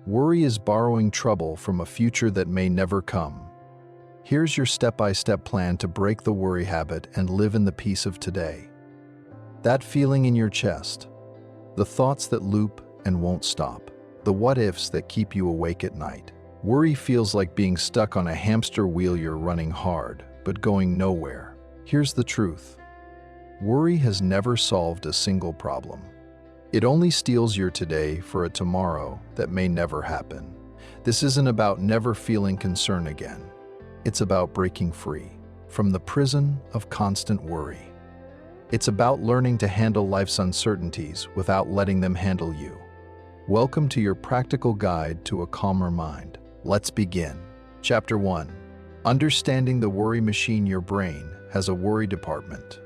Worry is borrowing trouble from a future that may never come. Here's your step-by-step plan to break the worry habit and live in the peace of today. That feeling in your chest, the thoughts that loop and won't stop, the what-ifs that keep you awake at night. Worry feels like being stuck on a hamster wheel. You're running hard, but going nowhere. Here's the truth. Worry has never solved a single problem. It only steals your today for a tomorrow that may never happen. This isn't about never feeling concern again. It's about breaking free from the prison of constant worry. It's about learning to handle life's uncertainties without letting them handle you. Welcome to your practical guide to a calmer mind. Let's begin. Chapter 1. Understanding the worry machine. Your brain has a worry department.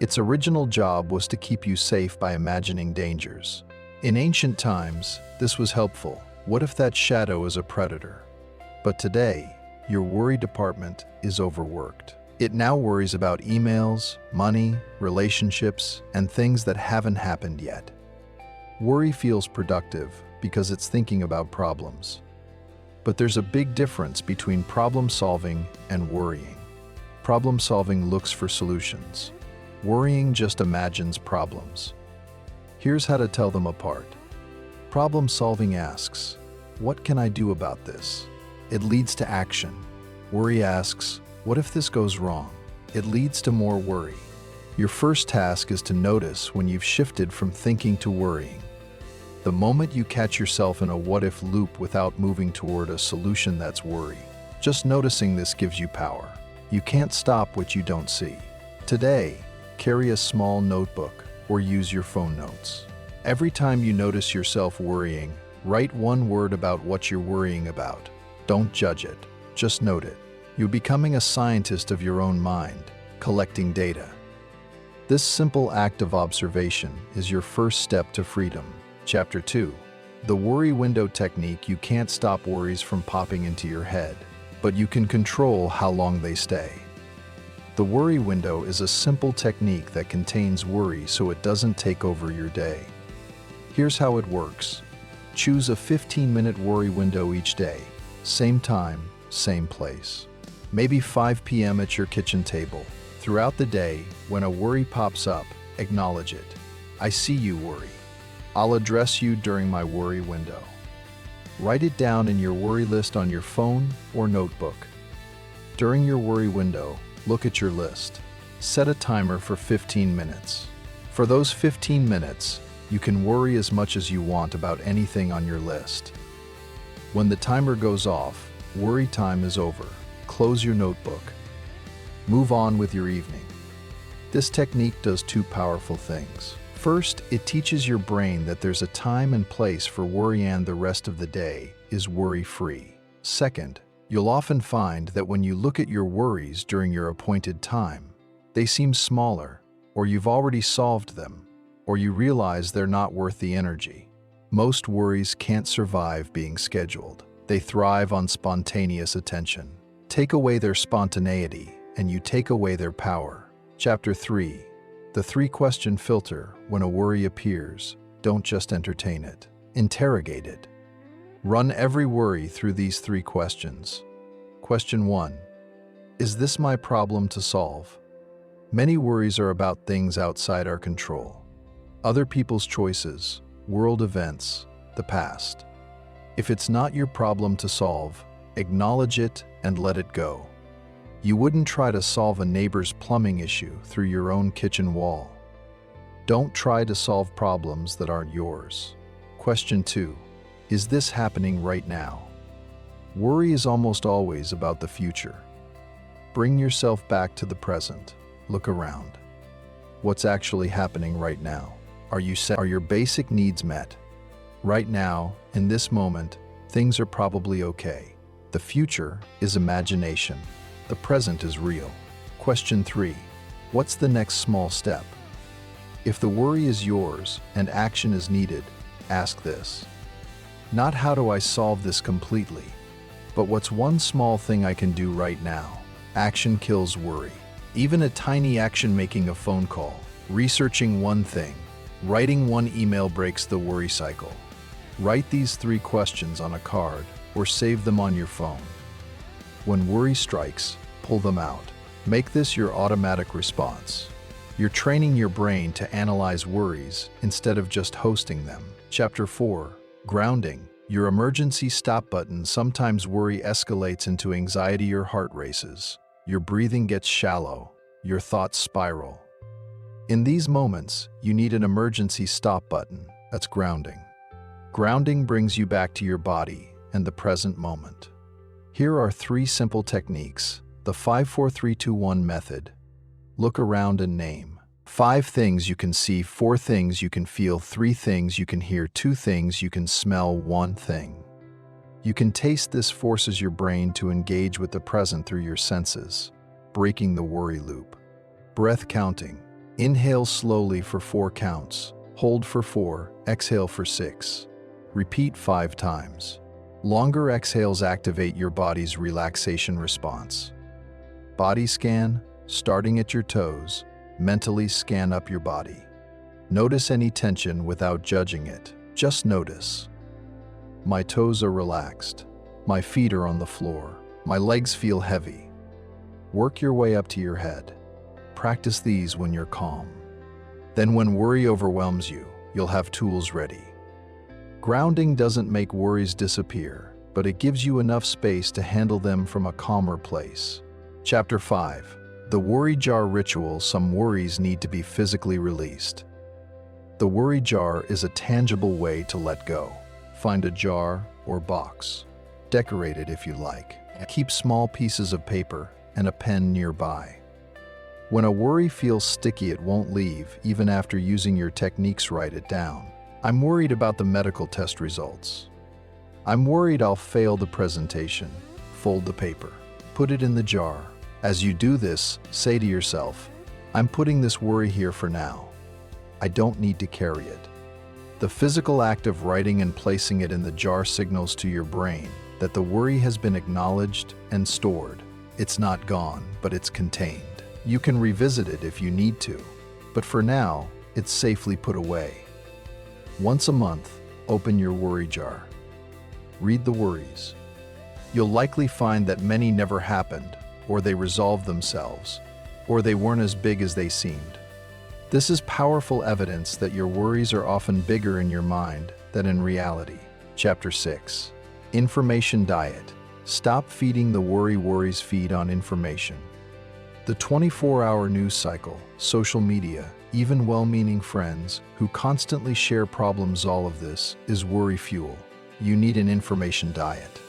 Its original job was to keep you safe by imagining dangers. In ancient times, this was helpful. What if that shadow is a predator? But today, your worry department is overworked. It now worries about emails, money, relationships, and things that haven't happened yet. Worry feels productive because it's thinking about problems. But there's a big difference between problem solving and worrying. Problem solving looks for solutions. Worrying just imagines problems. Here's how to tell them apart. Problem solving asks, what can I do about this? It leads to action. Worry asks, what if this goes wrong? It leads to more worry. Your first task is to notice when you've shifted from thinking to worrying. The moment you catch yourself in a what-if loop without moving toward a solution, that's worry. Just noticing this gives you power. You can't stop what you don't see. Today, carry a small notebook or use your phone notes. Every time you notice yourself worrying, write one word about what you're worrying about. Don't judge it, just note it. You're becoming a scientist of your own mind, collecting data. This simple act of observation is your first step to freedom. Chapter 2. The worry window technique. You can't stop worries from popping into your head, but you can control how long they stay. The worry window is a simple technique that contains worry so it doesn't take over your day. Here's how it works. Choose a 15-minute worry window each day. Same time, same place. Maybe 5 p.m. at your kitchen table. Throughout the day, when a worry pops up, acknowledge it. I see you, worry. I'll address you during my worry window. Write it down in your worry list on your phone or notebook. During your worry window, look at your list. Set a timer for 15 minutes. For those 15 minutes, you can worry as much as you want about anything on your list. When the timer goes off, worry time is over. Close your notebook. Move on with your evening. This technique does two powerful things. First, it teaches your brain that there's a time and place for worry, and the rest of the day is worry-free. Second, you'll often find that when you look at your worries during your appointed time, they seem smaller, or you've already solved them, or you realize they're not worth the energy. Most worries can't survive being scheduled. They thrive on spontaneous attention. Take away their spontaneity, and you take away their power. Chapter 3. The 3-question filter. When a worry appears, don't just entertain it. Interrogate it. Run every worry through these 3 questions. Question 1. Is this my problem to solve? Many worries are about things outside our control. Other people's choices, world events, the past. If it's not your problem to solve, acknowledge it and let it go. You wouldn't try to solve a neighbor's plumbing issue through your own kitchen wall. Don't try to solve problems that aren't yours. Question 2. Is this happening right now? Worry is almost always about the future. Bring yourself back to the present. Look around. What's actually happening right now? Are your basic needs met? Right now, in this moment, things are probably okay. The future is imagination. The present is real. Question 3. What's the next small step? If the worry is yours and action is needed, ask this. Not how do I solve this completely, but what's one small thing I can do right now? Action kills worry. Even a tiny action, making a phone call, researching one thing, writing one email, breaks the worry cycle. Write these 3 questions on a card or save them on your phone. When worry strikes, pull them out. Make this your automatic response. You're training your brain to analyze worries instead of just hosting them. Chapter 4. Grounding. Your emergency stop button. Sometimes worry escalates into anxiety or heart races. Your breathing gets shallow. Your thoughts spiral. In these moments, you need an emergency stop button. That's grounding. Grounding brings you back to your body and the present moment. Here are 3 simple techniques. The 5-4-3-2-1 method. Look around and name 5 things you can see, 4 things you can feel, 3 things you can hear, 2 things you can smell, 1 thing you can taste. This forces your brain to engage with the present through your senses, breaking the worry loop. Breath counting. Inhale slowly for 4 counts. Hold for 4, exhale for 6. Repeat 5 times. Longer exhales activate your body's relaxation response. Body scan. Starting at your toes, mentally scan up your body. Notice any tension without judging it. Just notice. My toes are relaxed. My feet are on the floor. My legs feel heavy. Work your way up to your head. Practice these when you're calm. Then when worry overwhelms you, you'll have tools ready. Grounding doesn't make worries disappear, but it gives you enough space to handle them from a calmer place. Chapter 5. The worry jar ritual. Some worries need to be physically released. The worry jar is a tangible way to let go. Find a jar or box. Decorate it if you like. Keep small pieces of paper and a pen nearby. When a worry feels sticky, it won't leave. Even after using your techniques, write it down. I'm worried about the medical test results. I'm worried I'll fail the presentation. Fold the paper. Put it in the jar. As you do this, say to yourself, I'm putting this worry here for now. I don't need to carry it. The physical act of writing and placing it in the jar signals to your brain that the worry has been acknowledged and stored. It's not gone, but it's contained. You can revisit it if you need to, but for now, it's safely put away. Once a month, open your worry jar. Read the worries. You'll likely find that many never happened, or they resolved themselves, or they weren't as big as they seemed. This is powerful evidence that your worries are often bigger in your mind than in reality. Chapter 6. Information diet. Stop feeding the worry. Worries feed on information. The 24-hour news cycle, social media, even well-meaning friends who constantly share problems, all of this is worry fuel. You need an information diet.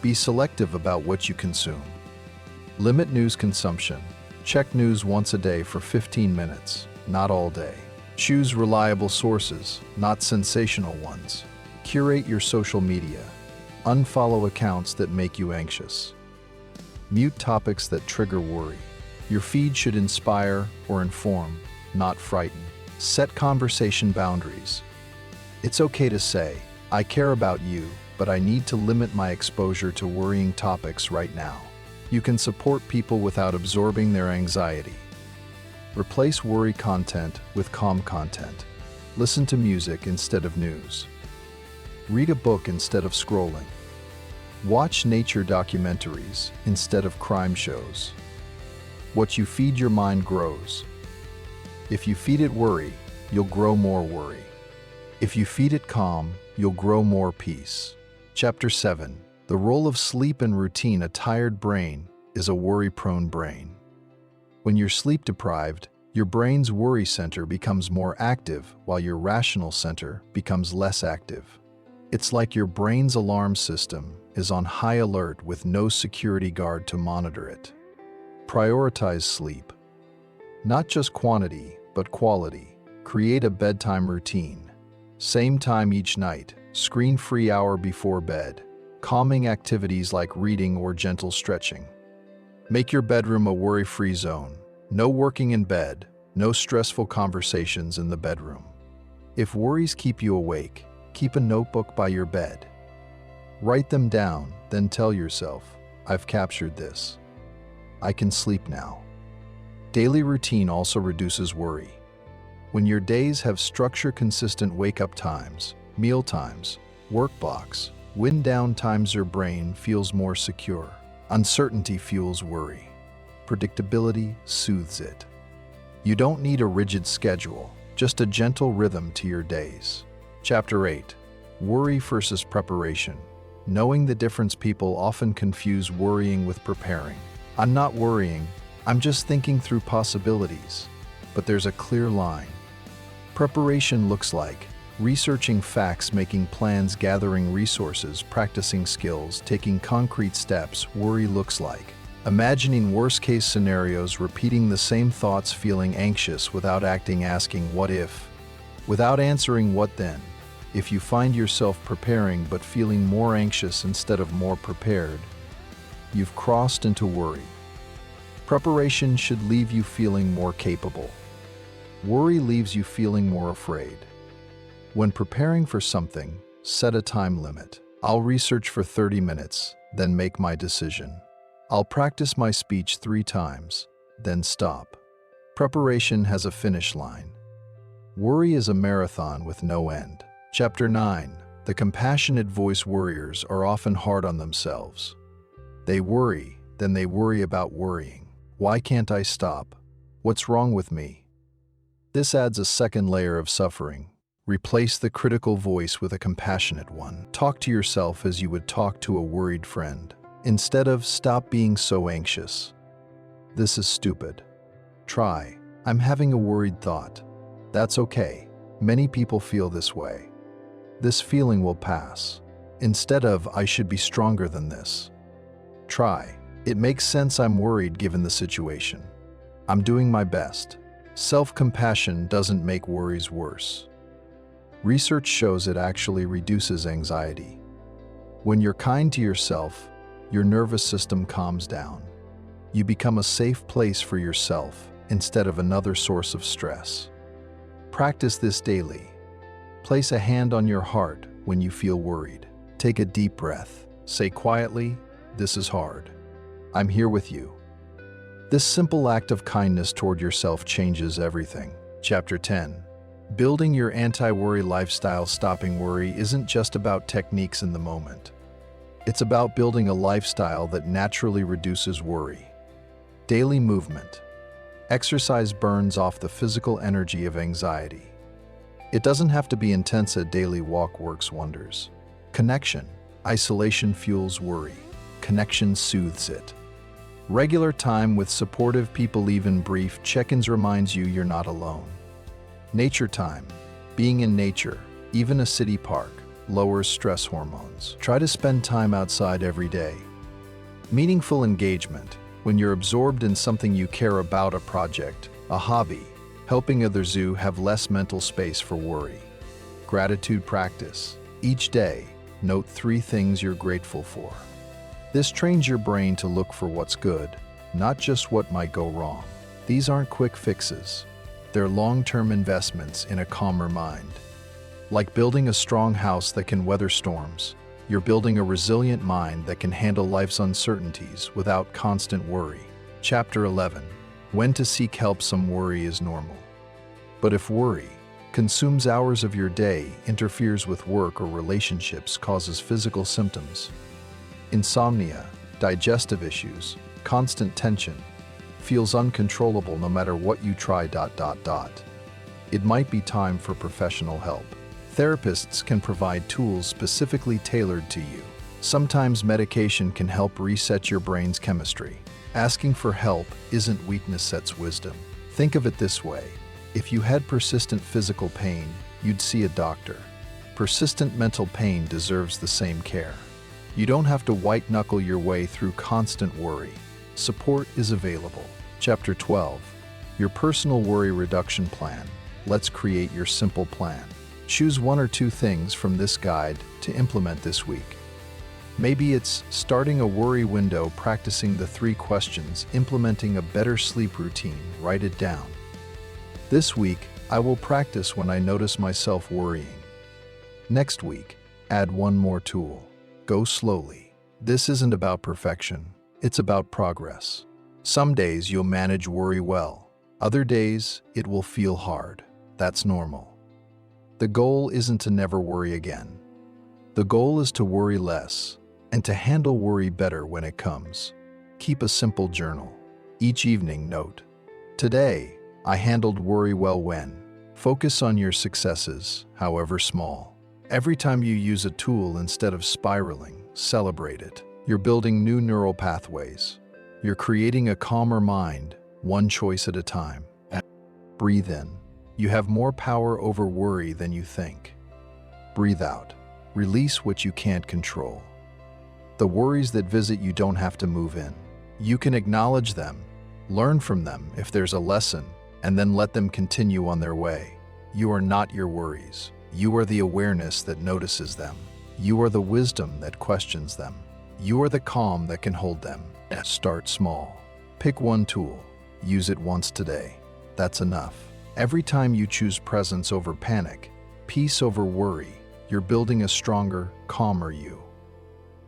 Be selective about what you consume. Limit news consumption. Check news once a day for 15 minutes, not all day. Choose reliable sources, not sensational ones. Curate your social media. Unfollow accounts that make you anxious. Mute topics that trigger worry. Your feed should inspire or inform, not frighten. Set conversation boundaries. It's okay to say, I care about you, but I need to limit my exposure to worrying topics right now. You can support people without absorbing their anxiety. Replace worry content with calm content. Listen to music instead of news. Read a book instead of scrolling. Watch nature documentaries instead of crime shows. What you feed your mind grows. If you feed it worry, you'll grow more worry. If you feed it calm, you'll grow more peace. Chapter 7. The role of sleep and routine. A tired brain is a worry-prone brain. When you're sleep-deprived, your brain's worry center becomes more active while your rational center becomes less active. It's like your brain's alarm system is on high alert with no security guard to monitor it. Prioritize sleep. Not just quantity, but quality. Create a bedtime routine. Same time each night, screen-free hour before bed. Calming activities like reading or gentle stretching. Make your bedroom a worry-free zone. No working in bed, no stressful conversations in the bedroom. If worries keep you awake, keep a notebook by your bed. Write them down, then tell yourself, I've captured this. I can sleep now. Daily routine also reduces worry. When your days have structure, consistent wake-up times, meal times, Work blocks. When down times your brain feels more secure. Uncertainty fuels worry. Predictability soothes it. You don't need a rigid schedule, just a gentle rhythm to your days. Chapter 8. Worry versus preparation. Knowing the difference. People often confuse worrying with preparing. I'm not worrying, I'm just thinking through possibilities. But there's a clear line. Preparation looks like researching facts, making plans, gathering resources, practicing skills, taking concrete steps. Worry looks like imagining worst-case scenarios, repeating the same thoughts, feeling anxious without acting, asking what if, without answering what then. If you find yourself preparing but feeling more anxious instead of more prepared, you've crossed into worry. Preparation should leave you feeling more capable. Worry leaves you feeling more afraid. When preparing for something, set a time limit. I'll research for 30 minutes, then make my decision. I'll practice my speech 3 times, then stop. Preparation has a finish line. Worry is a marathon with no end. Chapter 9. The compassionate voice. Worriers are often hard on themselves. They worry, then they worry about worrying. Why can't I stop? What's wrong with me? This adds a second layer of suffering. Replace the critical voice with a compassionate one. Talk to yourself as you would talk to a worried friend. Instead of stop being so anxious. This is stupid. Try, I'm having a worried thought. That's okay. Many people feel this way. This feeling will pass. Instead of I should be stronger than this. Try, it makes sense. I'm worried given the situation. I'm doing my best. Self-compassion doesn't make worries worse. Research shows it actually reduces anxiety. When you're kind to yourself, your nervous system calms down. You become a safe place for yourself instead of another source of stress. Practice this daily. Place a hand on your heart when you feel worried. Take a deep breath. Say quietly, "This is hard. I'm here with you." This simple act of kindness toward yourself changes everything. Chapter 10. Building your anti-worry lifestyle. Stopping worry isn't just about techniques in the moment. It's about building a lifestyle that naturally reduces worry. Daily movement. Exercise burns off the physical energy of anxiety. It doesn't have to be intense. A daily walk works wonders. Connection. Isolation fuels worry. Connection soothes it. Regular time with supportive people, even brief check-ins, reminds you you're not alone. Nature time. Being in nature, even a city park, lowers stress hormones. Try to spend time outside every day. Meaningful engagement. When you're absorbed in something you care about, a project, a hobby, helping others, you have less mental space for worry. Gratitude practice. Each day, note 3 things you're grateful for. This trains your brain to look for what's good, not just what might go wrong. These aren't quick fixes. They're long-term investments in a calmer mind. Like building a strong house that can weather storms, you're building a resilient mind that can handle life's uncertainties without constant worry. Chapter 11. When to seek help. Some worry is normal. But if worry consumes hours of your day, interferes with work or relationships, causes physical symptoms, insomnia, digestive issues, constant tension, feels uncontrollable no matter what you try, it might be time for professional help. Therapists can provide tools specifically tailored to you. Sometimes medication can help reset your brain's chemistry. Asking for help isn't weakness, it's wisdom. Think of it this way. If you had persistent physical pain, you'd see a doctor. Persistent mental pain deserves the same care. You don't have to white-knuckle your way through constant worry. Support is available. Chapter 12. Your personal worry reduction plan. Let's create your simple plan. Choose 1 or 2 things from this guide to implement this week. Maybe it's starting a worry window, practicing the 3 questions, implementing a better sleep routine. Write it down. This week, I will practice when I notice myself worrying. Next week, add 1 more tool. Go slowly. This isn't about perfection. It's about progress. Some days you'll manage worry well. Other days, it will feel hard. That's normal. The goal isn't to never worry again. The goal is to worry less and to handle worry better when it comes. Keep a simple journal. Each evening note, "Today, I handled worry well when." Focus on your successes, however small. Every time you use a tool instead of spiraling, celebrate it. You're building new neural pathways. You're creating a calmer mind, one choice at a time. Breathe in. You have more power over worry than you think. Breathe out. Release what you can't control. The worries that visit you don't have to move in. You can acknowledge them, learn from them if there's a lesson, and then let them continue on their way. You are not your worries. You are the awareness that notices them. You are the wisdom that questions them. You are the calm that can hold them. Start small. Pick one tool. Use it once today. That's enough. Every time you choose presence over panic, peace over worry, you're building a stronger, calmer you.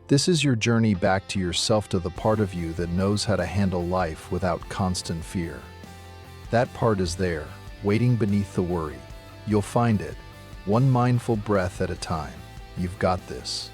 This is your journey back to yourself, to the part of you that knows how to handle life without constant fear. That part is there, waiting beneath the worry. You'll find it, one mindful breath at a time. You've got this.